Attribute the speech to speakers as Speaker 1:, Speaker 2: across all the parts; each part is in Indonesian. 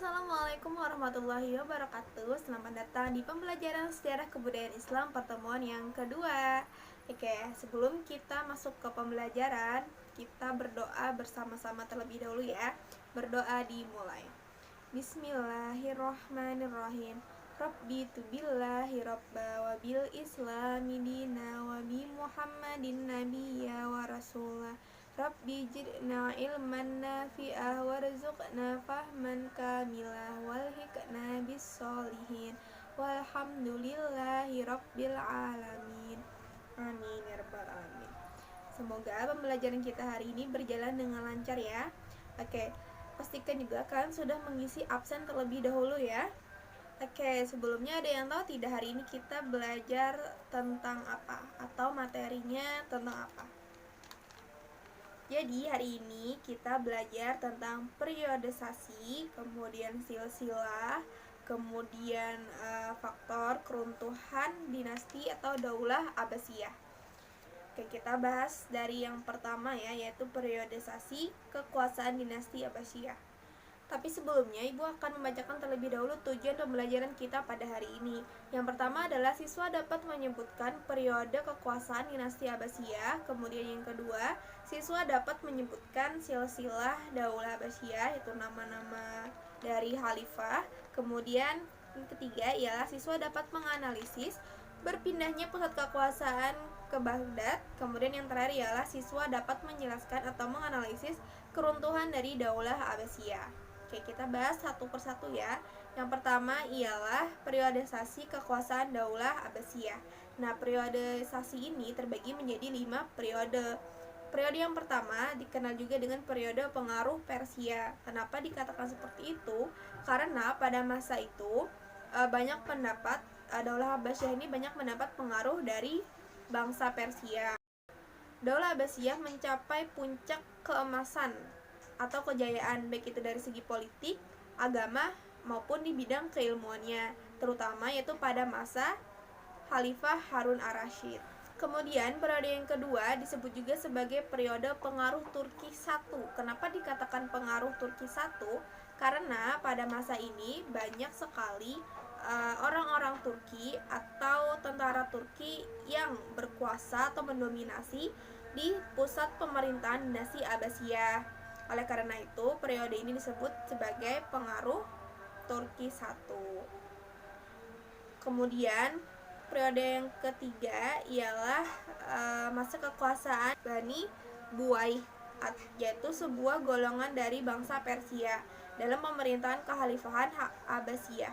Speaker 1: Assalamualaikum warahmatullahi wabarakatuh. Selamat datang di pembelajaran sejarah kebudayaan Islam pertemuan yang kedua. Oke, sebelum kita masuk ke pembelajaran, kita berdoa bersama-sama terlebih dahulu ya. Berdoa dimulai. Bismillahirrohmanirrohim. Rabbi tubillahi rabba wa bil islami dina wa bi muhammadin nabiyya wa rasulah. Rabbi jidna ilman nafi'ah warzuqna fahman kamilah walhiqna bis solihin walhamdulillahi rabbil alamin. Amin ya rabbal alamin. Semoga pembelajaran kita hari ini berjalan dengan lancar ya. Oke, pastikan juga kan sudah mengisi absen terlebih dahulu ya. Oke, sebelumnya ada yang tahu tidak hari ini kita belajar tentang apa atau materinya tentang apa? Jadi hari ini kita belajar tentang periodisasi, kemudian silsilah, kemudian faktor keruntuhan dinasti atau Daulah Abbasiyah. Oke, kita bahas dari yang pertama ya, yaitu periodisasi kekuasaan dinasti Abbasiyah. Tapi sebelumnya Ibu akan membacakan terlebih dahulu tujuan pembelajaran kita pada hari ini. Yang pertama adalah siswa dapat menyebutkan periode kekuasaan dinasti Abbasiyah. Kemudian yang kedua, siswa dapat menyebutkan silsilah Daulah Abbasiyah, itu nama-nama dari khalifah. Kemudian yang ketiga ialah siswa dapat menganalisis berpindahnya pusat kekuasaan ke Baghdad. Kemudian yang terakhir ialah siswa dapat menjelaskan atau menganalisis keruntuhan dari Daulah Abbasiyah. Oke, kita bahas satu persatu ya. Yang pertama ialah periodisasi kekuasaan Daulah Abbasiyah. Nah, periodisasi ini terbagi menjadi 5 periode. Periode yang pertama dikenal juga dengan periode pengaruh Persia. Kenapa dikatakan seperti itu? Karena pada masa itu banyak pendapat Daulah Abbasiyah ini banyak mendapat pengaruh dari bangsa Persia. Daulah Abbasiyah mencapai puncak keemasan atau kejayaan baik itu dari segi politik, agama maupun di bidang keilmuannya, terutama yaitu pada masa Khalifah Harun ar-Rasyid. Kemudian periode yang kedua disebut juga sebagai periode pengaruh Turki I. Kenapa dikatakan pengaruh Turki I? Karena pada masa ini banyak sekali orang-orang Turki atau tentara Turki yang berkuasa atau mendominasi di pusat pemerintahan dinasti Abbasiyah. Oleh karena itu, periode ini disebut sebagai pengaruh Turki I. Kemudian, periode yang ketiga ialah masa kekuasaan Bani Buaih, yaitu sebuah golongan dari bangsa Persia dalam pemerintahan kekhalifahan Abbasiyah.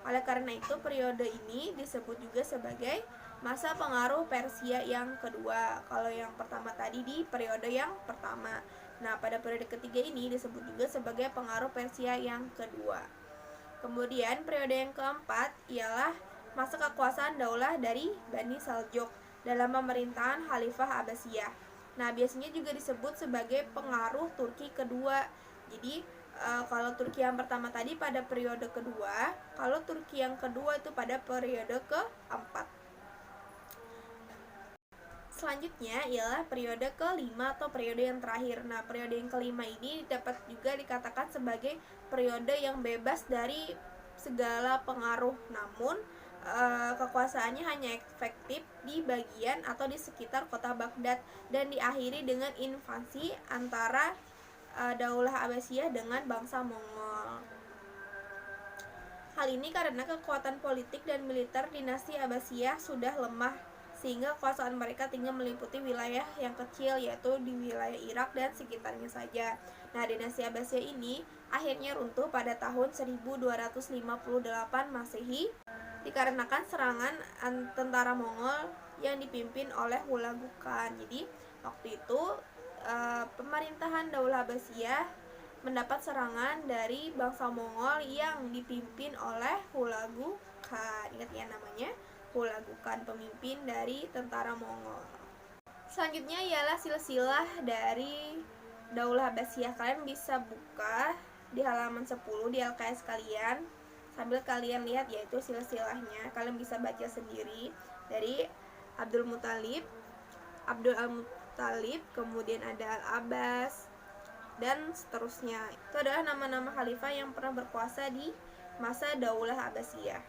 Speaker 1: Oleh karena itu, periode ini disebut juga sebagai masa pengaruh Persia yang kedua. Kalau yang pertama tadi di periode yang pertama. Nah, pada periode ketiga ini disebut juga sebagai pengaruh Persia yang kedua. Kemudian periode yang keempat ialah masa kekuasaan daulah dari Bani Saljuk dalam pemerintahan Khalifah Abbasiyah. Nah, biasanya juga disebut sebagai pengaruh Turki kedua. Jadi, kalau Turki yang pertama tadi pada periode kedua, kalau Turki yang kedua itu pada periode keempat. Selanjutnya ialah periode kelima atau periode yang terakhir. Nah, periode yang kelima ini dapat juga dikatakan sebagai periode yang bebas dari segala pengaruh. Namun, kekuasaannya hanya efektif di bagian atau di sekitar kota Baghdad dan diakhiri dengan invasi antara Daulah Abbasiyah dengan bangsa Mongol. Hal ini karena kekuatan politik dan militer dinasti Abbasiyah sudah lemah, sehingga kekuasaan mereka tinggal meliputi wilayah yang kecil, yaitu di wilayah Irak dan sekitarnya saja. Nah, dinasti Abbasiyah ini akhirnya runtuh pada tahun 1258 Masehi dikarenakan serangan tentara Mongol yang dipimpin oleh Hulagu Khan. Jadi, waktu itu pemerintahan Daulah Abbasiyah mendapat serangan dari bangsa Mongol yang dipimpin oleh Hulagu Khan. Ingat ya namanya? Hulagu Khan, pemimpin dari tentara Mongol. Selanjutnya ialah silsilah dari Daulah Abbasiyah. Kalian bisa buka di halaman 10 di LKS kalian sambil kalian lihat yaitu silsilahnya. Kalian bisa baca sendiri dari Abdul Al-Muttalib, kemudian ada Al-Abbas, dan seterusnya. Itu adalah nama-nama khalifah yang pernah berkuasa di masa Daulah Abbasiyah.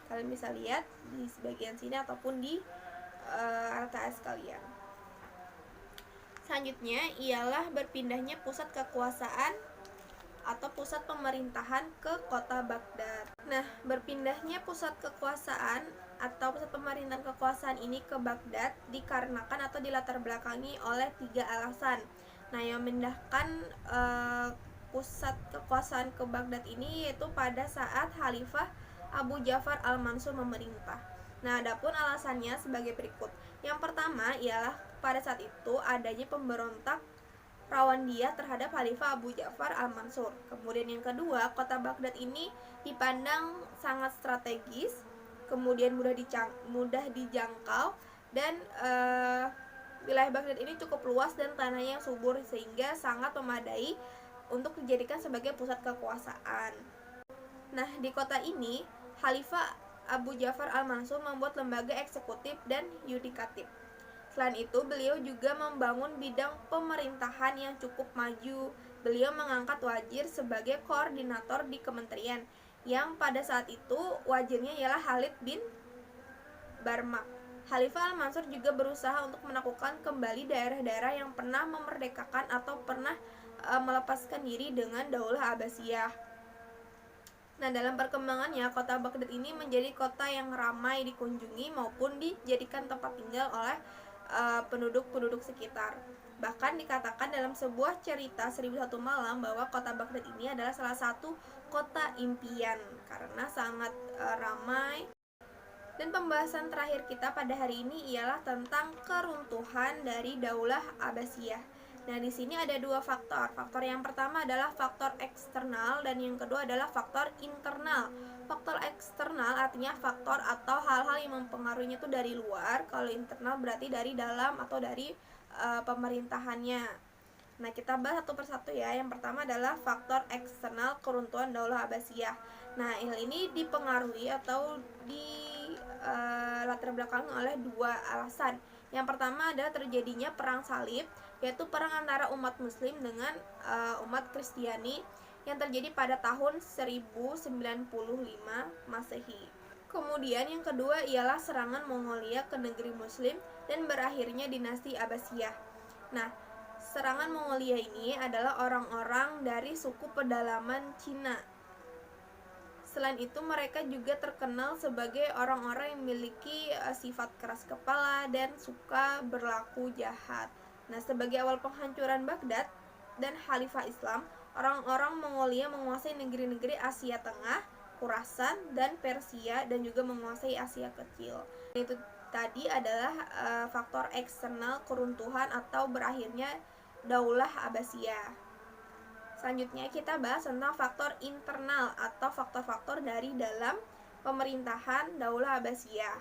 Speaker 1: Kalian bisa lihat di bagian sini ataupun di LKS kalian. Selanjutnya ialah berpindahnya pusat kekuasaan atau pusat pemerintahan ke kota Baghdad. Nah, berpindahnya pusat kekuasaan atau pusat pemerintahan kekuasaan ini ke Baghdad dikarenakan atau dilatar belakangi oleh 3 alasan. Nah, yang memindahkan pusat kekuasaan ke Baghdad ini yaitu pada saat Khalifah Abu Ja'far al-Mansur memerintah. Nah, adapun alasannya sebagai berikut. Yang pertama ialah pada saat itu adanya pemberontak Rawandiyah terhadap Khalifah Abu Ja'far al-Mansur. Kemudian yang kedua, kota Baghdad ini dipandang sangat strategis, kemudian mudah dijangkau, dan wilayah Baghdad ini cukup luas dan tanahnya yang subur sehingga sangat memadai untuk dijadikan sebagai pusat kekuasaan. Nah, di kota ini Khalifah Abu Ja'far al-Mansur membuat lembaga eksekutif dan yudikatif. Selain itu, beliau juga membangun bidang pemerintahan yang cukup maju. Beliau mengangkat wazir sebagai koordinator di kementerian, yang pada saat itu wazirnya ialah Khalid bin Barmak. Khalifah al-Mansur juga berusaha untuk menaklukkan kembali daerah-daerah yang pernah memerdekakan atau pernah melepaskan diri dengan Daulah Abbasiyah. Nah, dalam perkembangannya, kota Baghdad ini menjadi kota yang ramai dikunjungi maupun dijadikan tempat tinggal oleh penduduk-penduduk sekitar. Bahkan dikatakan dalam sebuah cerita 1001 Malam bahwa kota Baghdad ini adalah salah satu kota impian karena sangat ramai. Dan pembahasan terakhir kita pada hari ini ialah tentang keruntuhan dari Daulah Abbasiyah. Nah, di sini ada 2 faktor. Faktor yang pertama adalah faktor eksternal dan yang kedua adalah faktor internal. Faktor eksternal artinya faktor atau hal-hal yang mempengaruhinya itu dari luar. Kalau internal berarti dari dalam atau dari pemerintahannya. Nah, kita bahas satu persatu ya. Yang pertama adalah faktor eksternal keruntuhan Daulah Abbasiyah. Nah, hal ini dipengaruhi atau latar belakang oleh 2 alasan. Yang pertama adalah terjadinya perang salib, yaitu perang antara umat muslim dengan umat Kristiani yang terjadi pada tahun 1095 Masehi. Kemudian yang kedua ialah serangan Mongolia ke negeri muslim dan berakhirnya dinasti Abbasiyah. Nah, serangan Mongolia ini adalah orang-orang dari suku pedalaman Cina. Selain itu, mereka juga terkenal sebagai orang-orang yang memiliki sifat keras kepala dan suka berlaku jahat. Nah, sebagai awal penghancuran Baghdad dan Khalifah Islam, orang-orang Mongolia menguasai negeri-negeri Asia Tengah, Khurasan, dan Persia, dan juga menguasai Asia Kecil. Itu tadi adalah faktor eksternal keruntuhan atau berakhirnya Daulah Abbasiyah. Selanjutnya kita bahas tentang faktor internal atau faktor-faktor dari dalam pemerintahan Daulah Abbasiyah.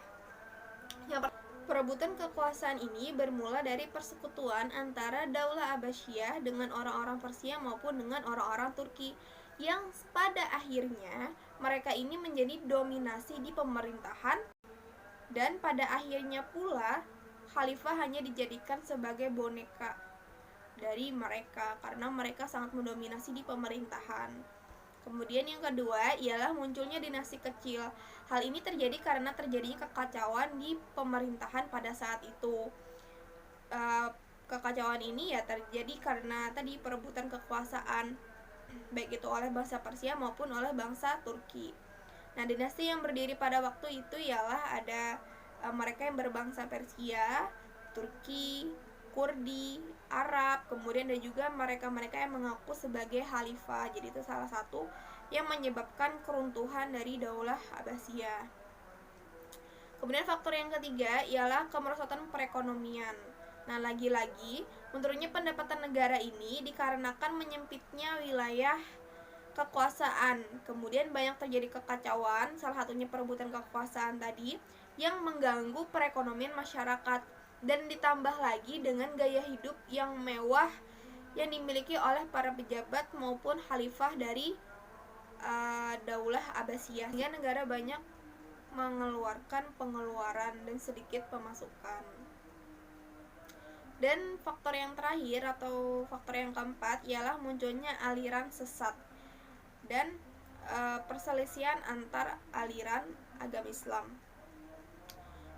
Speaker 1: Yang perebutan kekuasaan ini bermula dari persekutuan antara Daulah Abbasiyah dengan orang-orang Persia maupun dengan orang-orang Turki, yang pada akhirnya mereka ini menjadi dominasi di pemerintahan, dan pada akhirnya pula khalifah hanya dijadikan sebagai boneka dari mereka karena mereka sangat mendominasi di pemerintahan. Kemudian yang kedua ialah munculnya dinasti kecil. Hal ini terjadi karena terjadinya kekacauan di pemerintahan pada saat itu. Kekacauan ini ya terjadi karena tadi perebutan kekuasaan, baik itu oleh bangsa Persia maupun oleh bangsa Turki. Nah, dinasti yang berdiri pada waktu itu ialah ada mereka yang berbangsa Persia, Turki, Kurdi, Arab, kemudian ada juga mereka-mereka yang mengaku sebagai khalifah. Jadi itu salah satu yang menyebabkan keruntuhan dari Daulah Abbasiyah. Kemudian faktor yang ketiga ialah kemerosotan perekonomian. Nah, lagi-lagi menurutnya pendapatan negara ini dikarenakan menyempitnya wilayah kekuasaan. Kemudian banyak terjadi kekacauan, salah satunya perebutan kekuasaan tadi yang mengganggu perekonomian masyarakat. Dan ditambah lagi dengan gaya hidup yang mewah yang dimiliki oleh para pejabat maupun khalifah dari Daulah Abbasiyah, sehingga negara banyak mengeluarkan pengeluaran dan sedikit pemasukan. Dan faktor yang terakhir atau faktor yang keempat ialah munculnya aliran sesat dan perselisihan antar aliran agama Islam.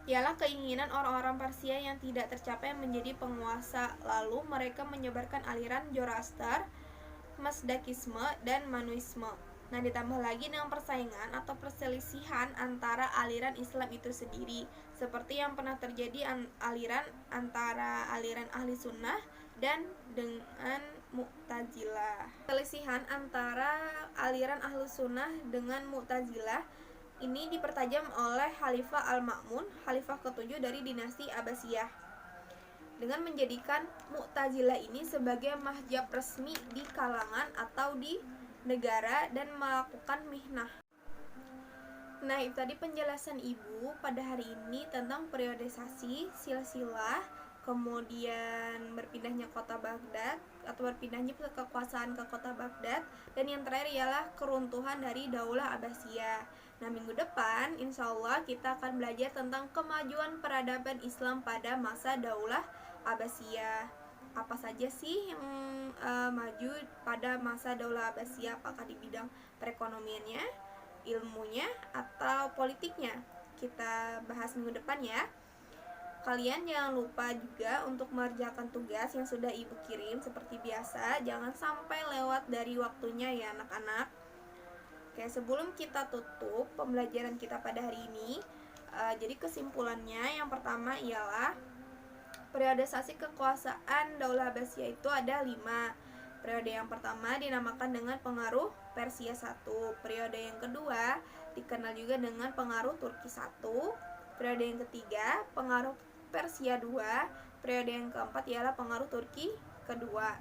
Speaker 1: Ialah keinginan orang-orang Persia yang tidak tercapai menjadi penguasa, lalu mereka menyebarkan aliran Zoroaster, Mazdakisme, dan Manuisme. Nah, ditambah lagi dengan persaingan atau perselisihan antara aliran Islam itu sendiri, seperti yang pernah terjadi aliran antara aliran Ahli Sunnah dan dengan Mu'tazilah. Perselisihan antara aliran Ahli Sunnah dengan Mu'tazilah ini dipertajam oleh Khalifah Al-Ma'mun, Khalifah ke-7 dari dinasti Abbasiyah, dengan menjadikan Mu'tazilah ini sebagai mahjab resmi di kalangan atau di negara dan melakukan mihnah. Nah, itu tadi penjelasan Ibu pada hari ini tentang periodisasi, silsilah, kemudian berpindahnya kota Baghdad atau berpindahnya kekuasaan ke kota Baghdad, dan yang terakhir ialah keruntuhan dari Daulah Abbasiyah. Nah, minggu depan insya Allah kita akan belajar tentang kemajuan peradaban Islam pada masa Daulah Abbasiyah. Apa saja sih yang maju pada masa Daulah Abbasiyah, apakah di bidang perekonomiannya, ilmunya, atau politiknya? Kita bahas minggu depan ya. Kalian jangan lupa juga untuk mengerjakan tugas yang sudah Ibu kirim seperti biasa. Jangan sampai lewat dari waktunya ya anak-anak. Oke, sebelum kita tutup pembelajaran kita pada hari ini, jadi kesimpulannya yang pertama ialah periodisasi kekuasaan Daulah Abbasiyah itu ada 5. Periode yang pertama dinamakan dengan pengaruh Persia 1. Periode yang kedua dikenal juga dengan pengaruh Turki 1. Periode yang ketiga pengaruh Persia 2. Periode yang keempat ialah pengaruh Turki kedua.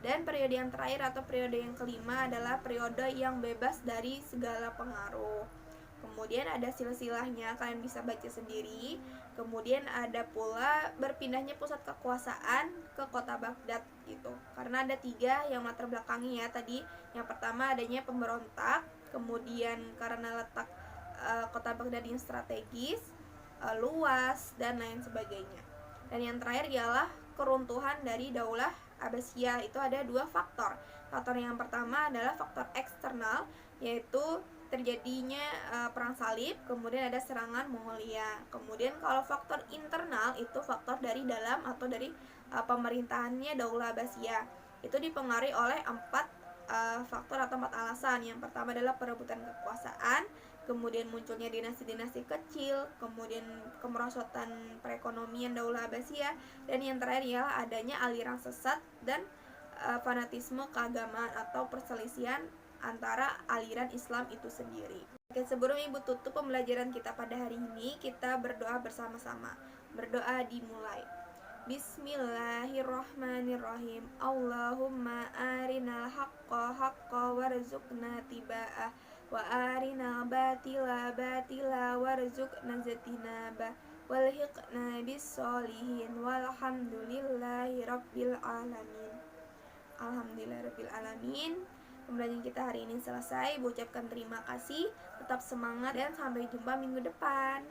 Speaker 1: Dan periode yang terakhir atau periode yang kelima adalah periode yang bebas dari segala pengaruh. Kemudian ada silsilahnya, kalian bisa baca sendiri. Kemudian ada pula berpindahnya pusat kekuasaan ke kota Baghdad gitu. Karena ada 3 yang latar belakangi ya tadi. Yang pertama adanya pemberontak, kemudian karena letak kota Baghdad yang strategis, luas, dan lain sebagainya. Dan yang terakhir ialah keruntuhan dari Daulah Abbasiyah. Itu ada 2 faktor. Faktor yang pertama adalah faktor eksternal, yaitu terjadinya perang salib, kemudian ada serangan Mongolia. Kemudian kalau faktor internal itu faktor dari dalam atau dari pemerintahannya Daulah Abbasiyah. Itu dipengaruhi oleh 4 faktor atau 4 alasan. Yang pertama adalah perebutan kekuasaan, kemudian munculnya dinasti-dinasti kecil, kemudian kemerosotan perekonomian Daulah Abbasiyah, dan yang terakhir ialah adanya aliran sesat dan fanatisme keagamaan atau perselisihan antara aliran Islam itu sendiri. Oke, sebelum Ibu tutup pembelajaran kita pada hari ini, kita berdoa bersama-sama. Berdoa dimulai. Bismillahirrahmanirrahim. Allahumma arinal haqqa haqqa warzuqna tiba'ah wa arinal batila batila warzuqna zatinabah walhiqna bis-solihin walhamdulillahi rabbil alamin. Alhamdulillah rabbil alamin. Pembelajaran kita hari ini selesai. Ibu ucapkan terima kasih, tetap semangat, dan sampai jumpa minggu depan.